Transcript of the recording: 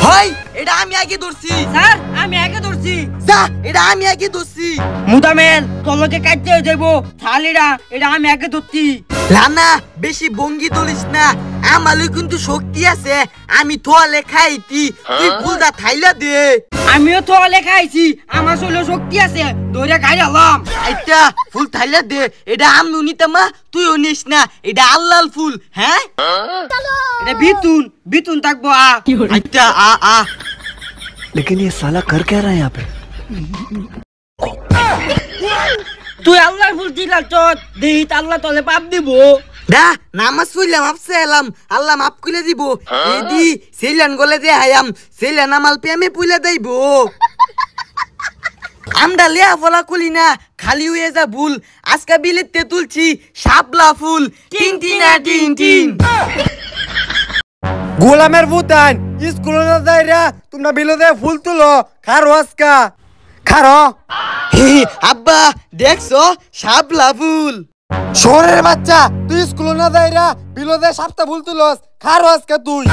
হয় এটা আমি আগে ধরছি স্যার আমি আগে ধরছি যা এটা আমি আগে ধরছি মুদামেল তোলকে কাটতে যাইব ছালিরা এটা আমি আগে ধরছি লানা বেশি বঙ্গি তুলিস না আমারও কিন্তু শক্তি আছে আমি তোয়ালে খাইতি তুই ফুলদা থাইলা দে আমিও তোয়ালে খাইছি আমার শরীরে শক্তি আছে ধরে খাইলাম এটা ফুল থাইলা দে এটা আমনু নিতামা তুইও নিস না এটা আল্লাল ফুল হ্যাঁ এটা বিতুন থাকবো আচ্ছা আ लेकिन ये साला कर क्या रहा है यहाँ पे তুই আল্লাহর ফুল দিলা তো দেহি আল্লাহ তোলে পাপ দিব দা নামাজ পড়লাম আপসে এলাম আল্লাহ মাফ করে দিব এদি সেলান গলে দে হায়াম সেলান আমাল পেমে পুইলা দেইব আমরা লিয়া ফলা কলি না খালি হয়ে যা ভুল আজকে বিলেতে তুলছি শাপলা ফুল টিন টিনা টিন টিন গোলামের ভূতান স্কুলে না যাইরা তোমরা বিলদে ফুল তুলো খারো আজকা খারো আব্বা দেখছো শাপলা ফুল শহরের বাচ্চা তুই স্কুলে না যাইরা বিলদে সাতটা ফুল তুলস খারো আজকা তুই